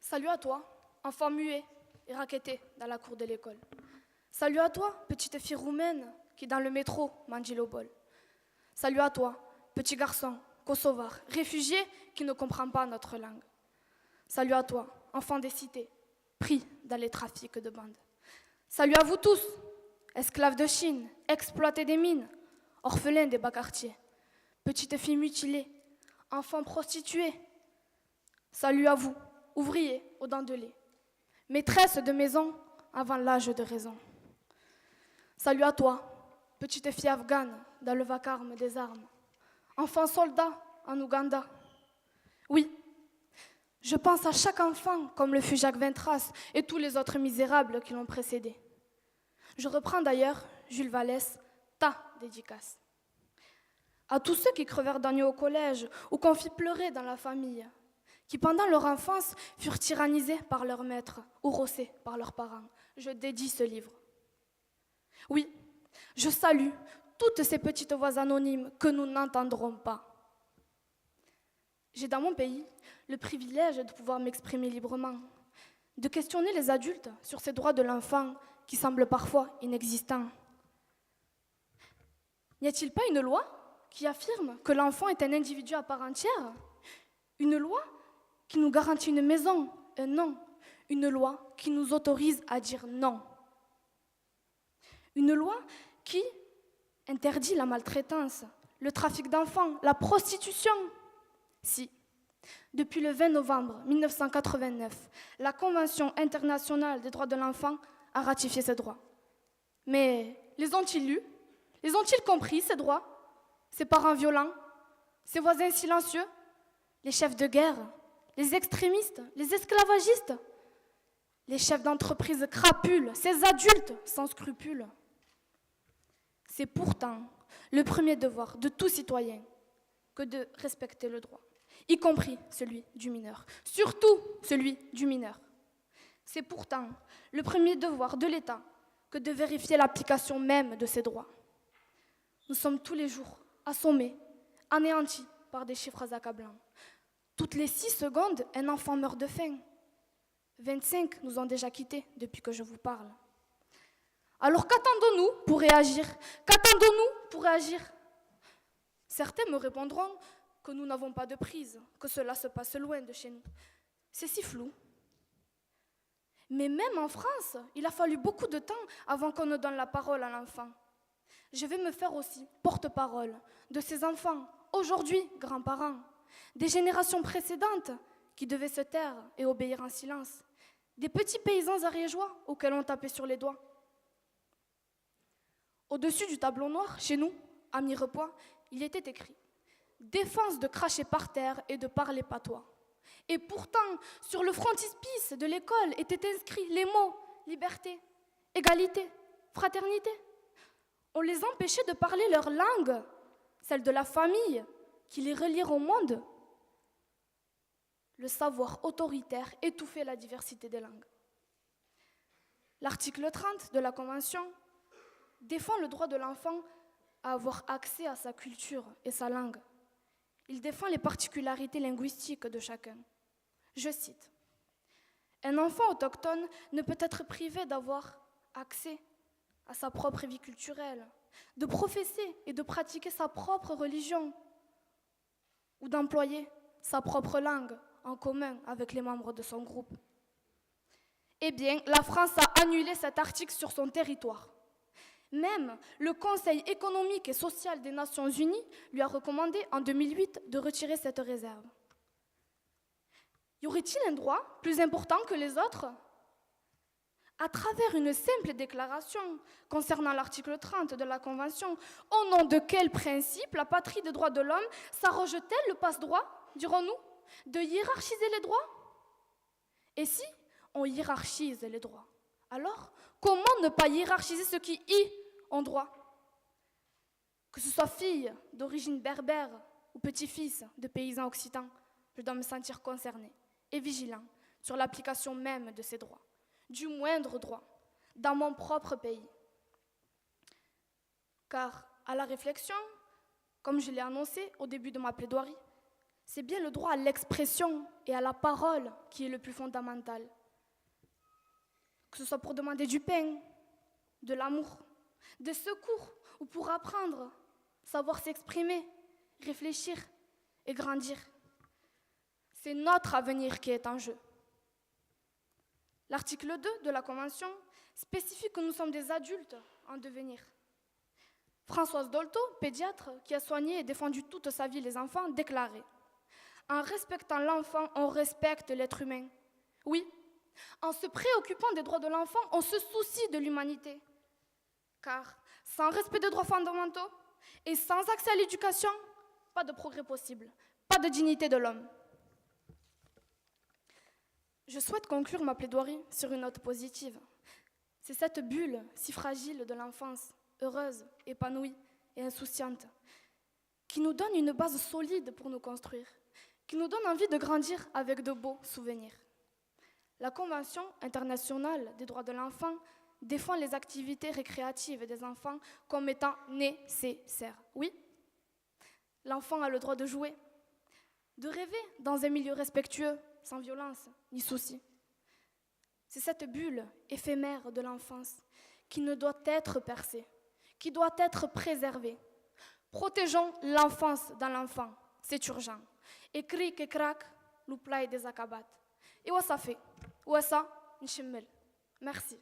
Salut à toi, enfant muet et racketté dans la cour de l'école. Salut à toi, petite fille roumaine qui dans le métro mangit le bol. Salut à toi, petit garçon, kosovar, réfugié qui ne comprend pas notre langue. Salut à toi, enfant des cités, pris dans les trafics de bandes. Salut à vous tous, esclaves de Chine, exploités des mines, orphelins des bas quartiers, petites filles mutilées, enfants prostitués. Salut à vous, ouvriers aux dents de lait, maîtresse de maison avant l'âge de raison. Salut à toi, petite fille afghane dans le vacarme des armes, enfant soldat en Ouganda. Oui, je pense à chaque enfant comme le fut Jacques Ventras et tous les autres misérables qui l'ont précédé. Je reprends d'ailleurs, Jules Vallès, ta dédicace. À tous ceux qui crevèrent d'ennui au collège ou qu'on fit pleurer dans la famille, qui pendant leur enfance furent tyrannisés par leurs maîtres ou rossés par leurs parents, je dédie ce livre. Oui, je salue toutes ces petites voix anonymes que nous n'entendrons pas. J'ai dans mon pays le privilège de pouvoir m'exprimer librement, de questionner les adultes sur ces droits de l'enfant qui semblent parfois inexistants. N'y a-t-il pas une loi qui affirme que l'enfant est un individu à part entière? Une loi qui nous garantit une maison, un nom, une loi qui nous autorise à dire non. Une loi qui interdit la maltraitance, le trafic d'enfants, la prostitution. Si, depuis le 20 novembre 1989, la Convention internationale des droits de l'enfant a ratifié ces droits. Mais les ont-ils lus? Les ont-ils compris, ces droits? Ces parents violents? Ces voisins silencieux? Les chefs de guerre? Les extrémistes? Les esclavagistes? Les chefs d'entreprise crapules? Ces adultes sans scrupules? C'est pourtant le premier devoir de tout citoyen que de respecter le droit, y compris celui du mineur, surtout celui du mineur. C'est pourtant le premier devoir de l'État que de vérifier l'application même de ces droits. Nous sommes tous les jours assommés, anéantis par des chiffres accablants. Toutes les 6 secondes, un enfant meurt de faim. 25 nous ont déjà quittés depuis que je vous parle. Alors qu'attendons-nous pour réagir? Qu'attendons-nous pour agir? Certains me répondront que nous n'avons pas de prise, que cela se passe loin de chez nous. C'est si flou. Mais même en France, il a fallu beaucoup de temps avant qu'on ne donne la parole à l'enfant. Je vais me faire aussi porte-parole de ces enfants, aujourd'hui grands-parents, des générations précédentes qui devaient se taire et obéir en silence, des petits paysans ariégeois auxquels on tapait sur les doigts. Au-dessus du tableau noir, chez nous, à Mirepoix, il était écrit « Défense de cracher par terre et de parler patois ». Et pourtant, sur le frontispice de l'école étaient inscrits les mots « liberté, égalité, fraternité ». On les empêchait de parler leur langue, celle de la famille, qui les reliait au monde. Le savoir autoritaire étouffait la diversité des langues. L'article 30 de la Convention défend le droit de l'enfant à avoir accès à sa culture et sa langue. Il défend les particularités linguistiques de chacun. Je cite, « Un enfant autochtone ne peut être privé d'avoir accès à sa propre vie culturelle, de professer et de pratiquer sa propre religion ou d'employer sa propre langue en commun avec les membres de son groupe. » Eh bien, la France a annulé cet article sur son territoire. Même le Conseil économique et social des Nations Unies lui a recommandé en 2008 de retirer cette réserve. Y aurait-il un droit plus important que les autres? À travers une simple déclaration concernant l'article 30 de la Convention, au nom de quel principe la patrie des droits de l'homme s'arroge-t-elle le passe-droit, dirons-nous, de hiérarchiser les droits? Et si on hiérarchise les droits, alors comment ne pas hiérarchiser ceux qui y ont droit? Que ce soit fille d'origine berbère ou petit-fils de paysans occitans, je dois me sentir concerné et vigilant sur l'application même de ces droits, du moindre droit, dans mon propre pays. Car, à la réflexion, comme je l'ai annoncé au début de ma plaidoirie, C'est bien le droit à l'expression et à la parole qui est le plus fondamental. Que ce soit pour demander du pain, de l'amour, des secours ou pour apprendre, savoir s'exprimer, réfléchir et grandir. C'est notre avenir qui est en jeu. L'article 2 de la Convention spécifie que nous sommes des adultes en devenir. Françoise Dolto, pédiatre qui a soigné et défendu toute sa vie les enfants, déclarait « En respectant l'enfant, on respecte l'être humain. » Oui, en se préoccupant des droits de l'enfant, on se soucie de l'humanité. Car sans respect des droits fondamentaux et sans accès à l'éducation, pas de progrès possible, pas de dignité de l'homme. Je souhaite conclure ma plaidoirie sur une note positive. C'est cette bulle si fragile de l'enfance, heureuse, épanouie et insouciante, qui nous donne une base solide pour nous construire, qui nous donne envie de grandir avec de beaux souvenirs. La Convention internationale des droits de l'enfant défend les activités récréatives des enfants comme étant nécessaires. Oui, l'enfant a le droit de jouer, de rêver dans un milieu respectueux, sans violence ni souci. C'est cette bulle éphémère de l'enfance qui ne doit être percée, qui doit être préservée. Protégeons l'enfance dans l'enfant, c'est urgent. Écrit que craque, l'ouplaï des akabat. Et où ça fait? Où ça? Nchemmel. Merci.